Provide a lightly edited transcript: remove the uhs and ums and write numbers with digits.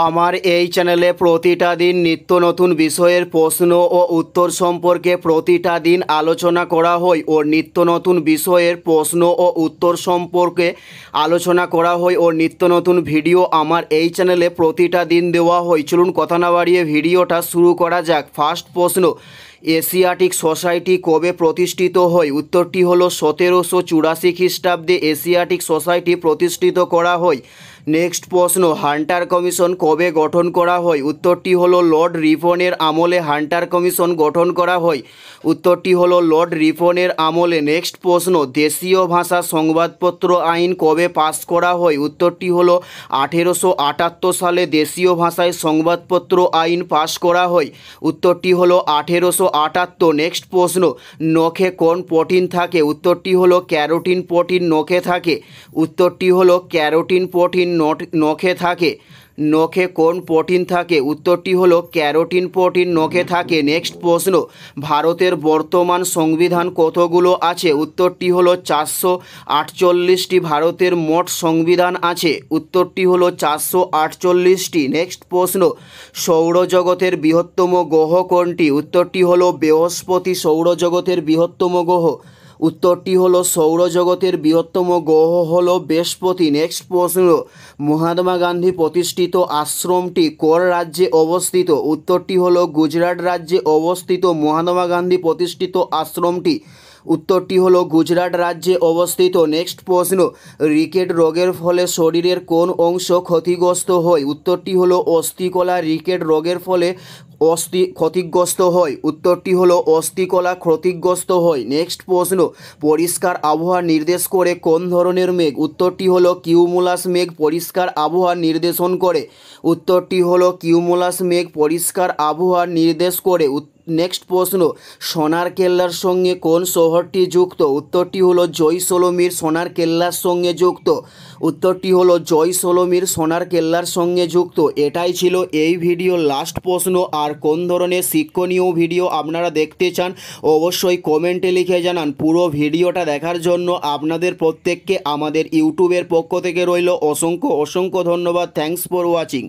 আমার এই চ্যানেলে প্রতিটা দিন নিত্য নতুন বিষয়ের প্রশ্ন ও উত্তর সম্পর্কে প্রতিটা দিন আলোচনা করা হয় ও নিত্য নতুন বিষয়ের প্রশ্ন ও উত্তর সম্পর্কে আলোচনা করা হয় ও নিত্য নতুন ভিডিও আমার এই চ্যানেলে প্রতিটা দিন দেওয়া হয়। চলুন কথা না বাড়িয়ে ভিডিওটা শুরু করা যাক। ফার্স্ট প্রশ্ন, এশিয়াটিক সোসাইটি কবে প্রতিষ্ঠিত হয়? উত্তরটি হলো 1784 খ্রিস্টাব্দে এশিয়াটিক সোসাইটি প্রতিষ্ঠিত করা হয়। নেক্সট প্রশ্ন, হান্টার কমিশন কবে গঠন করা হয়? উত্তরটি হলো লর্ড রিপনের আমলে হান্টার কমিশন গঠন করা হয়। উত্তরটি হলো লর্ড রিপনের আমলে। নেক্সট প্রশ্ন, দেশীয় ভাষা সংবাদপত্র আইন কবে পাস করা হয়? উত্তরটি হলো 1878 সালে দেশীয় ভাষায় সংবাদপত্র আইন পাস করা হয়। উত্তরটি হলো 1878। নেক্সট প্রশ্ন, নখে কোন প্রোটিন থাকে? উত্তরটি হলো ক্যারোটিন প্রোটিন নখে থাকে। উত্তরটি হলো ক্যারোটিন প্রোটিন নখে থাকে। নখে কোন প্রোটিন থাকে? উত্তরটি হলো ক্যারোটিন প্রোটিন নখে থাকে। নেক্সট প্রশ্ন, ভারতের বর্তমান সংবিধান কতগুলো আছে? উত্তরটি হলো 448টি ভারতের মোট সংবিধান আছে। উত্তরটি হলো 448টি। নেক্সট প্রশ্ন, সৌরজগতের বৃহত্তম গ্রহ কোনটি? উত্তরটি হলো বৃহস্পতি সৌরজগতের বৃহত্তম গ্রহ। উত্তরটি হলো সৌরজগতের বৃহত্তম গ্রহ হলো বৃহস্পতি। নেক্সট প্রশ্ন, মহাত্মা গান্ধী প্রতিষ্ঠিত আশ্রমটি কোন রাজ্যে অবস্থিত? উত্তরটি হলো গুজরাট রাজ্যে অবস্থিত মহাত্মা গান্ধী প্রতিষ্ঠিত আশ্রমটি। উত্তরটি হলো গুজরাট রাজ্যে অবস্থিত। নেক্সট প্রশ্ন, রিকেট রোগের ফলে শরীরের কোন অংশ ক্ষতিগ্রস্ত হয়? উত্তরটি হলো অস্থিকলা। রিকেট রোগের ফলে ক্ষতিগ্রস্ত হয়। উত্তরটি হলো অস্থিকলা ক্ষতিগ্রস্ত হয়। নেক্সট প্রশ্ন, পরিষ্কার আবহাওয়া নির্দেশ করে কোন ধরনের মেঘ? উত্তরটি হলো কিউমুলাস মেঘ পরিষ্কার আবহাওয়া নির্দেশন করে। উত্তরটি হলো কিউমুলাস মেঘ পরিষ্কার আবহাওয়া নির্দেশ করে। নেক্সট প্রশ্ন, সোনার কেল্লার সঙ্গে কোন শহরটি যুক্ত? উত্তরটি হলো জয়সলমীর সোনার কেল্লার সঙ্গে যুক্ত। উত্তরটি হলো জয়সলমীর সোনার কেল্লার সঙ্গে যুক্ত। এটাই ছিল এই ভিডিওর লাস্ট প্রশ্ন। আর কোন ধরনের শিক্ষণীয় ভিডিও আপনারা দেখতে চান অবশ্যই কমেন্টে লিখে জানান। পুরো ভিডিওটা দেখার জন্য আপনাদের প্রত্যেককে আমাদের ইউটিউবের পক্ষ থেকে রইল অসংখ্য ধন্যবাদ। Thanks for watching.